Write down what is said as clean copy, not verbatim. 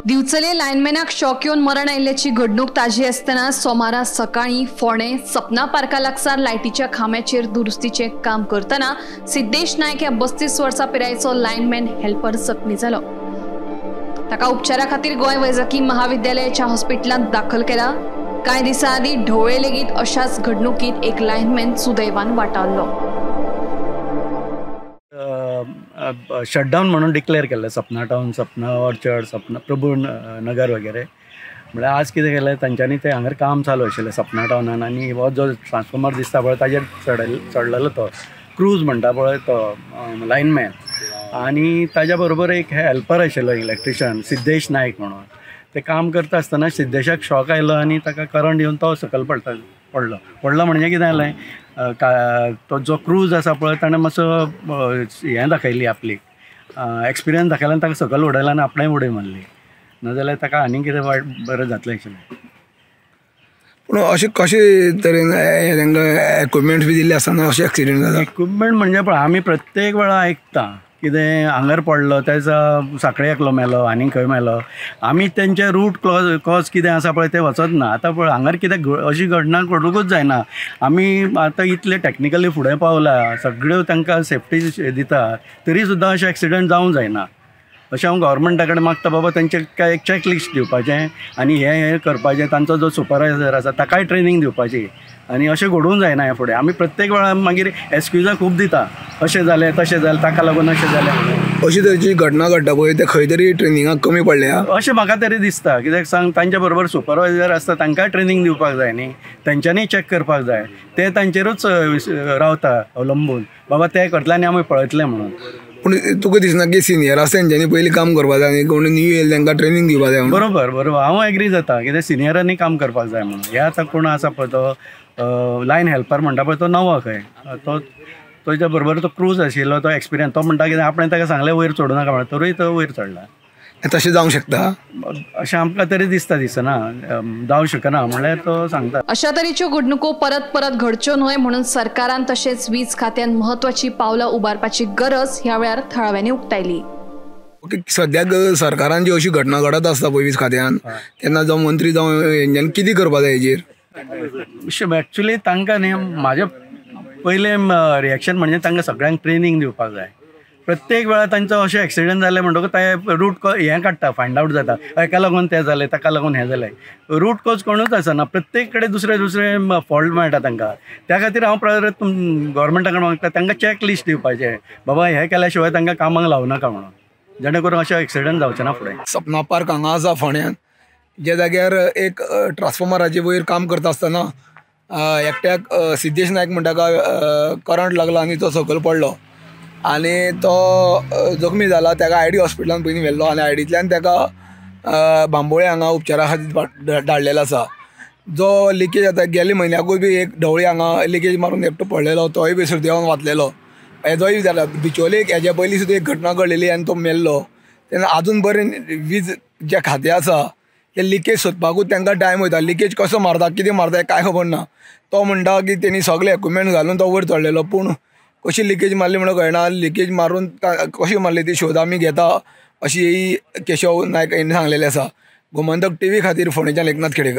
दिवचले लायनमॅनाक shock येवन मरण आयिल्ल्याची घडणूक ताजी आसतना सोमारा सकाळी फोंडे सपना पार्का लागसार लायटीच्या खांब्याचेर दुरुस्तीचे काम करतना सिद्धेश नायक ह्या 32 वर्सां पिरायेचो लायनमॅन हेल्पर जखमी जालो। ताका उपचारा खातीर गोंय वैजकी महाविद्यालयाच्या हॉस्पिटलांत दाखल केला। कांय दिसां आदीं ढवळे लेगीत अशाच घडणुकीत एक लायनमॅन सुदैवान वाटारलो। शटडाउन म्हणून डिक्लेअर केलं सपना टाउन, सपना ऑर्चर्ड, सपना प्रभू नगर वगैरे। म्हळ्यार आज कितें केलें तांच्यांनी ते हांगर काम चालू आशिल्लें सपना टाउनान आनी हो जो ट्रान्सफॉर्मर दिसता पळय ताजेर चडलेलो तो क्रूज म्हणटा पळय तो लायनमॅन आनी ताज्या बरोबर एक हेल्पर आशिल्लो इलेक्ट्रिशियन सिद्धेश नायक म्हणून। ते काम करता आसतना सिद्धेशाक शॉक आयलो आनी ताका करंट येवन तो सकयल पडलो म्हणजे कितें जालें, तो जो क्रूज आसा पळय ताणें मातसो हें दाखयली आपली एक्सपिरियन्स दाखयलो आनी ताका सकयल उडयलो आनी आपणें उडी मारली, नाजाल्यार ताका आनी कितें वायट बरें जातलें आशिल्लें। पूण अशें कशे तरेन तांकां इक्विपमेंट्स बी दिल्ले आसतना अशें एक्सिडेंट जाता? इक्विपमेंट म्हणजे पळय आमी प्रत्येक वेळा आयकता कितें हांगर पडलो तेजो सांखळे एकलो मेलो आनी खंय मेलो, आमी तेंचे रूट कॉज कितें आसा पळय तें वचत ना। आतां पळय हांगर कितें अशी घडना घडूंकूच जायना। आमी आतां इतले टॅक्निकली फुडें पावला, सगळ्यो तांकां सेफ्टी दिता, तरी सुद्दां अशें एक्सिडेंट जावंक जायना। अशें हांव गव्हर्मेंटा कडेन मागता बाबा तेंचे काय एक चॅकलिस्ट दिवपाचें आनी हें करपाचें, तांचो जो सुपरवायझर आसा ताकाय ट्रेनिंग दिवपाची आनी अशें घडूंक जायना हे फुडें। आमी प्रत्येक वेळा मागीर एक्सक्युजां खूब दिता, अशें जालें तशें जालें ताका लागून अशें जालें म्हणून। अशी तरेची घटना घडटा पळय ते खंय तरी ट्रेनिंगाक कमी पडल्या अशें म्हाका तरी दिसता। कित्याक सांग, तांच्या बरोबर सुपरवायझर आसता तांकांय ट्रेनिंग दिवपाक जाय न्ही, तेंच्यांनी चॅक करपाक जाय, ते तांचेरूच रावता अवलंबून बाबा ते करतले आनी आमी पळयतले म्हणून। पूण तुका दिसना की सिनियर आसा तेंच्यांनी पयलीं काम करपाक जाय आनी कोण न्यू येयले तांकां ट्रेनिंग दिवपाक जाय? बरोबर हांव एग्री जाता, कित्याक सिनियरांनी काम करपाक जाय म्हणून। हे आतां कोण आसा पळय तो लायन हेल्पर म्हणटा पळय तो नवो खंय, तो तेच्या बरोबर तो क्रूज आशिल्लो, तो एक्सपिरियन्स, तो म्हणटा कितें आपणें ताका सांगलें वयर चडूं नाका म्हणून, तरूय तो वयर चडला। तशें जावंक शकता अशें आमकां तरी दिसना जावं शकना म्हणल्यार तो सांगता। अशा तरेच्यो घडणुको परत घडच्यो न्हय म्हणून सरकारान तशेंच वीज खात्यान म्हत्वाची पावलां उबारपाची गरज ह्या वेळार थळाव्यांनी उक्तायली। ओके, सद्याक सरकारान जी अशी घटना घडत आसता पळय वीज खात्यान, तेन्ना जो मंत्री जावं हेंच्यांनी कितें करपाक जाय हेजेर? एक्चुली तांकां न्ही म्हाजें पयलें रिएक्शन म्हणजे तांकां सगळ्यांक ट्रेनिंग दिवपाक जाय। प्रत्येक वेळा तांचो अशें एक्सिडेंट जालें म्हणटकूच ते रूट हें काडटा, फायंड आवट जाता, हेका लागून तें जालें, ताका लागून हें जालें। रूट कॉज कोणूच आसना, प्रत्येक कडेन दुसरे फॉल्ट मेळटा तांकां। त्या खातीर हांव परत गव्हर्मेंटा कडेन मागता तांकां चॅक लिस्ट दिवपाचें, बाबा हें केल्या शिवाय तांकां कामाक लावनाका म्हणून, जेणे करून अशें एक्सिडेंट जावचें ना फुडें। सपना पार्क हांगा आसा फोंड्यान, जे जाग्यार एक ट्रान्सफॉर्मराचे वयर काम करता आसतना एकट्याक सिद्धेश नायक म्हणटा करंट लागलो आनी तो सकयल पडलो आनी तो जखमी जाला। ताका आयडी हॉस्पिटलांत पयलीं व्हेल्लो आनी आयडींतल्यान ताका बांबोळे हांगा उपचारा खातीर धाडलेलो आसा। जो लिकेज जाता गेल्या म्हयन्याकूय बी एक ढवळी हांगा लिकेज मारून एकटो पडलेलो, तोय बी सुर्देवान वाचलेलो। हेजोय जाला बिचोले हेज्या पयलीं सुद्दां एक घटना घडलेली आनी तो मेल्लो। तेन्ना आजून बरें वीज जे खातें आसा ते लिकेज सोदपाकूच तांकां टायम वयता। लिकेज कसो मारता, कितें मारता हें कांय खबर ना। तो म्हणटा की तेणी सगळे इक्विपमेंट घालून तो वयर चडलेलो, पूण कशी लिकेज मारली म्हणून कळना। लिकेज मारून कशी मारली ती शोध आमी घेता अशी केशव नायक हेणें सांगलेलें आसा। गोमंतक TV खातीर फोंडेच्यान एकनाथ खेडेकर।